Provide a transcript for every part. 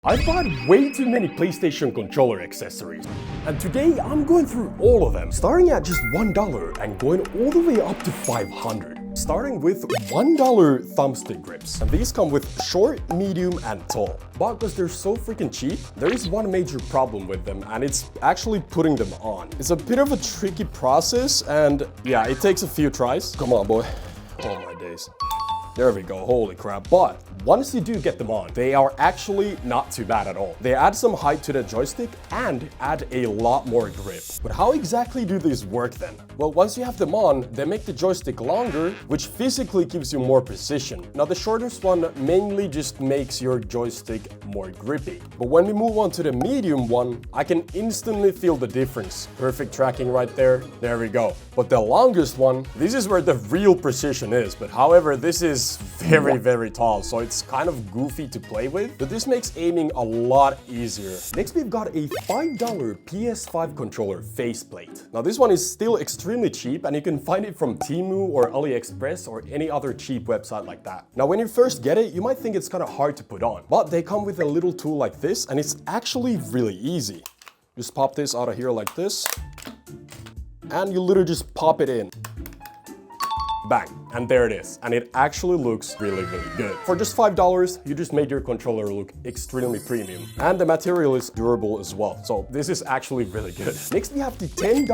I've bought way too many PlayStation controller accessories, and today I'm going through all of them, starting at just $1 and going all the way up to $500. Starting with $1 thumbstick grips, and these come with short, medium, and tall. But because they're so freaking cheap, there is one major problem with them, and it's actually putting them on. It's a bit of a tricky process, and yeah, it takes a few tries. Come on, boy. Oh my days. There we go, holy crap. But once you do get them on, they are actually not too bad at all. They add some height to the joystick and add a lot more grip. But how exactly do these work then? Well, once you have them on, they make the joystick longer, which physically gives you more precision. Now, the shortest one mainly just makes your joystick more grippy. But when we move on to the medium one, I can instantly feel the difference. Perfect tracking right there. There we go. But the longest one, this is where the real precision is. But however, this is very tall, so it's kind of goofy to play with, but this makes aiming a lot easier. Next, we've got a $5 PS5 controller faceplate. Now, this one is still extremely cheap, and you can find it from Temu or AliExpress or any other cheap website like that. Now, when you first get it, you might think it's kind of hard to put on, but they come with a little tool like this, and it's actually really easy. Just pop this out of here like this, and you literally just pop it in. Bang, and there it is, and it actually looks really good. For just $5, you just made your controller look extremely premium, and the material is durable as well, so this is actually really good. Next, we have the $10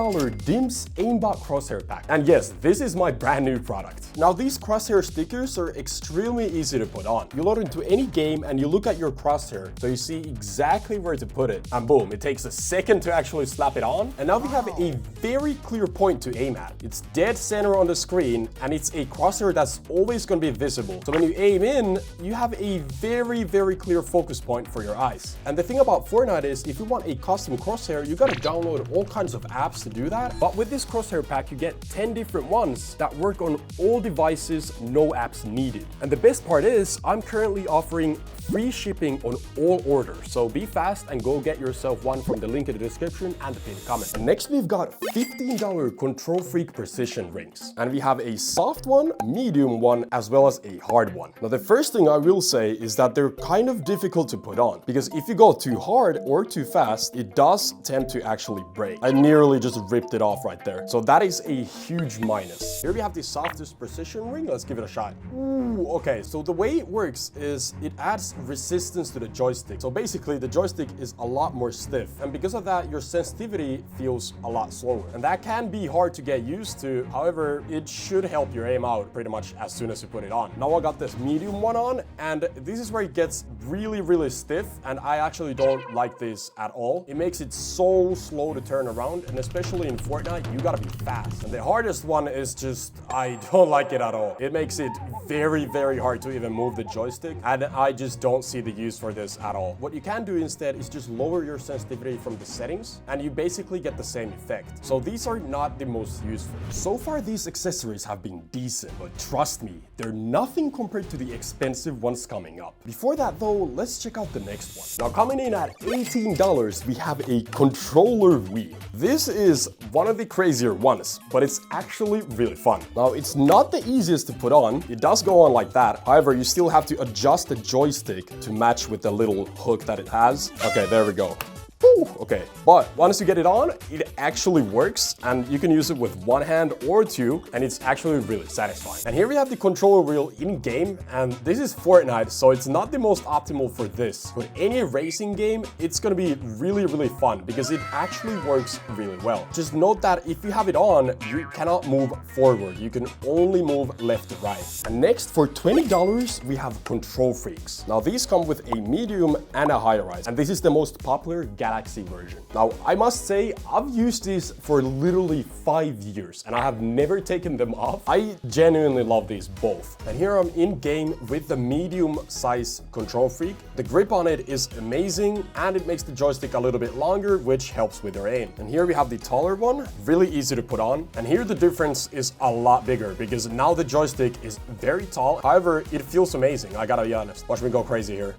Dymbz Aimbot crosshair pack, and yes, this is my brand new product. Now, these crosshair stickers are extremely easy to put on. You load into any game and you look at your crosshair, so you see exactly where to put it, and boom, it takes a second to actually slap it on, and now we have a very clear point to aim at. It's dead center on the screen, and it's a crosshair that's always going to be visible. So when you aim in, you have a very clear focus point for your eyes. And the thing about Fortnite is, if you want a custom crosshair, you got to download all kinds of apps to do that. But with this crosshair pack, you get 10 different ones that work on all devices, no apps needed. And the best part is, I'm currently offering free shipping on all orders. So be fast and go get yourself one from the link in the description and the pinned comment. And next, we've got $15 Control Freak precision rings. And we have a soft one, medium one, as well as a hard one. Now, the first thing I will say is that they're kind of difficult to put on, because if you go too hard or too fast, it does tend to actually break. I nearly just ripped it off right there. So that is a huge minus. Here we have the softest precision ring. Let's give it a shot. Ooh, okay, so the way it works is it adds resistance to the joystick. So basically, the joystick is a lot more stiff, and because of that, your sensitivity feels a lot slower. And that can be hard to get used to. However, it should help your aim out pretty much as soon as you put it on. Now, I got this medium one on, and this is where it gets really stiff, and I actually don't like this at all. It makes it so slow to turn around, and especially in Fortnite, you gotta be fast. And the hardest one is just, I don't like it at all. It makes it very hard to even move the joystick, and I just don't see the use for this at all. What you can do instead is just lower your sensitivity from the settings, and you basically get the same effect. So these are not the most useful. So far, these accessories have been decent, but trust me, they're nothing compared to the expensive ones coming up. Before that though, let's check out the next one. Now, coming in at $18, we have a controller wheel. This is one of the crazier ones, but it's actually really fun. Now, it's not the easiest to put on. It does go on like that. However, you still have to adjust the joystick to match with the little hook that it has. Okay, there we go. Woo, okay, but once you get it on, it actually works, and you can use it with one hand or two, and it's actually really satisfying. And here we have the controller wheel in game, and this is Fortnite, so it's not the most optimal for this. But any racing game, it's gonna be really fun, because it actually works really well. Just note that if you have it on, you cannot move forward. You can only move left to right. And next, for $20, we have Control Freaks. Now, these come with a medium and a high rise, and this is the most popular Galaxy version. Now, I must say, I've used these for literally 5 years, and I have never taken them off. I genuinely love these both. And here I'm in game with the medium size Control Freak. The grip on it is amazing, and it makes the joystick a little bit longer, which helps with your aim. And here we have the taller one, really easy to put on. And here the difference is a lot bigger, because now the joystick is very tall. However, it feels amazing, I gotta be honest. Watch me go crazy here.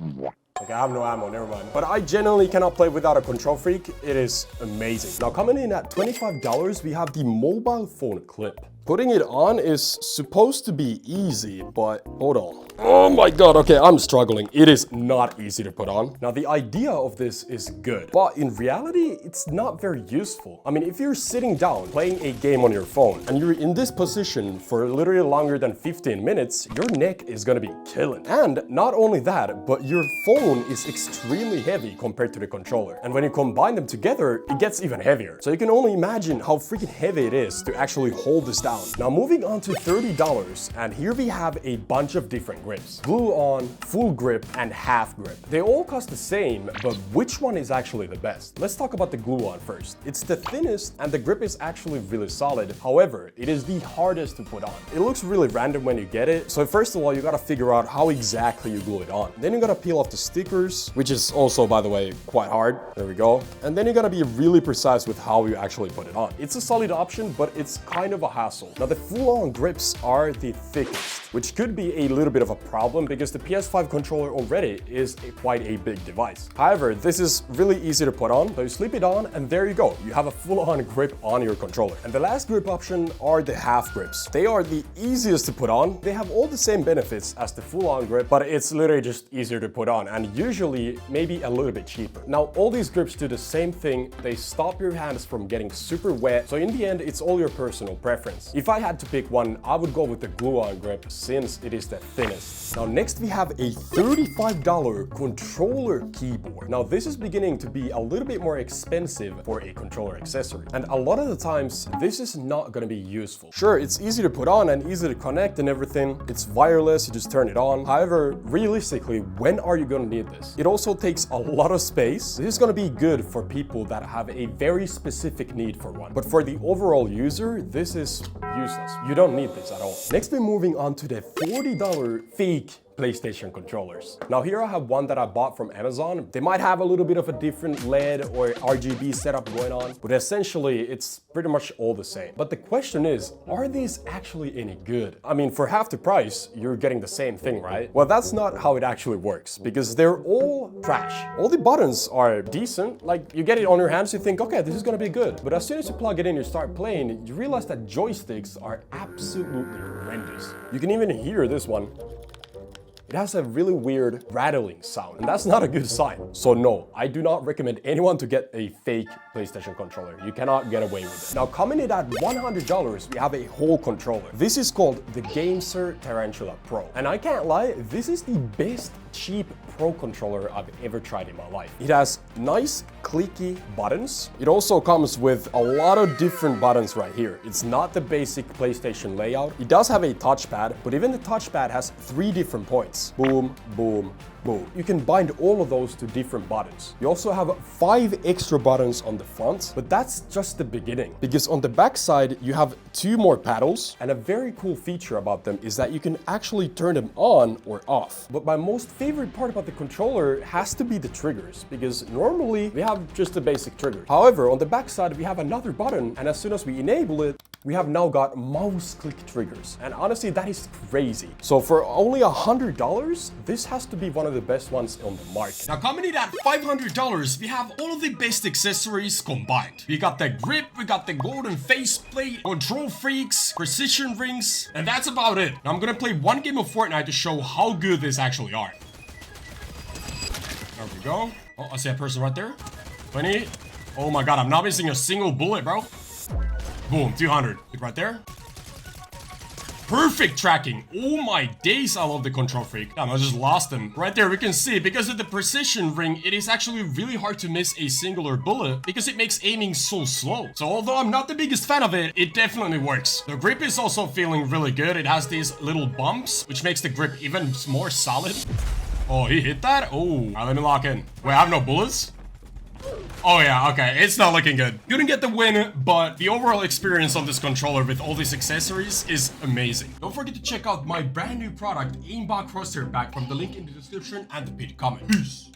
Okay, I have no ammo, never mind. But I genuinely cannot play without a Control Freak. It is amazing. Now, coming in at $25, we have the mobile phone clip. Putting it on is supposed to be easy, but hold on. Oh my god, okay, I'm struggling. It is not easy to put on. Now, the idea of this is good, but in reality, it's not very useful. I mean, if you're sitting down playing a game on your phone and you're in this position for literally longer than 15 minutes, your neck is gonna be killing. And not only that, but your phone is extremely heavy compared to the controller. And when you combine them together, it gets even heavier. So you can only imagine how freaking heavy it is to actually hold this down. Now, moving on to $30, and here we have a bunch of different grips. Glue on, full grip, and half grip. They all cost the same, but which one is actually the best? Let's talk about the glue on first. It's the thinnest, and the grip is actually really solid. However, it is the hardest to put on. It looks really random when you get it, so first of all, you gotta figure out how exactly you glue it on. Then you gotta peel off the stickers, which is also, by the way, quite hard. There we go. And then you gotta be really precise with how you actually put it on. It's a solid option, but it's kind of a hassle. Now, the full-on grips are the thickest, which could be a little bit of a problem because the PS5 controller already is quite a big device. However, this is really easy to put on, so you slip it on and there you go. You have a full-on grip on your controller. And the last grip option are the half grips. They are the easiest to put on. They have all the same benefits as the full-on grip, but it's literally just easier to put on and usually maybe a little bit cheaper. Now, all these grips do the same thing. They stop your hands from getting super wet. So in the end, it's all your personal preference. If I had to pick one, I would go with the glue-on grip since it is the thinnest. Now, next we have a $35 controller keyboard. Now, this is beginning to be a little bit more expensive for a controller accessory. And a lot of the times, this is not going to be useful. Sure, it's easy to put on and easy to connect and everything. It's wireless, you just turn it on. However, realistically, when are you going to need this? It also takes a lot of space. This is going to be good for people that have a very specific need for one. But for the overall user, this is useless. You don't need this at all. Next, we're moving on to the $40 fake PlayStation controllers. Now, here I have one that I bought from Amazon. They might have a little bit of a different LED or RGB setup going on, but essentially it's pretty much all the same. But the question is, are these actually any good? I mean, for half the price, you're getting the same thing, right? Well, that's not how it actually works because they're all trash. All the buttons are decent. Like, you get it on your hands, you think, okay, this is gonna be good. But as soon as you plug it in, you start playing, you realize that joysticks are absolutely horrendous. You can even hear this one. It has a really weird rattling sound, and that's not a good sign. So no, I do not recommend anyone to get a fake PlayStation controller. You cannot get away with it. Now, coming in at $100, we have a whole controller. This is called the Dymbz Tarantula Pro. And I can't lie, this is the best cheap Pro controller I've ever tried in my life. It has nice clicky buttons. It also comes with a lot of different buttons right here. It's not the basic PlayStation layout. It does have a touchpad, but even the touchpad has 3 different points. Boom, boom, boom. You can bind all of those to different buttons. You also have 5 extra buttons on the front, but that's just the beginning. Because on the back side, you have 2 more paddles, and a very cool feature about them is that you can actually turn them on or off. But my most favorite part about the controller has to be the triggers, because normally we have just the basic trigger. However, on the back side, we have another button, and as soon as we enable it, we have now got mouse click triggers. And honestly, that is crazy. So for only $100, this has to be one of the best ones on the market. Now, coming in at $500, we have all of the best accessories combined. We got the grip, we got the golden faceplate, control freaks, precision rings, and that's about it. Now, I'm gonna play one game of Fortnite to show how good these actually are. There we go. Oh, I see a person right there. 20. Oh my god, I'm not missing a single bullet, bro. Boom, 200. Look right there. Perfect tracking. Oh my days, I love the control freak. Damn, I just lost him. Right there, we can see, because of the precision ring, it is actually really hard to miss a singular bullet because it makes aiming so slow. So although I'm not the biggest fan of it, it definitely works. The grip is also feeling really good. It has these little bumps, which makes the grip even more solid. Oh, he hit that? Oh, all right, let me lock in. Wait, I have no bullets? Oh yeah, okay, it's not looking good. Couldn't get the win, but the overall experience on this controller with all these accessories is amazing. Don't forget to check out my brand new product, Aimbot crosshair back, from the link in the description and the pinned comment. Peace!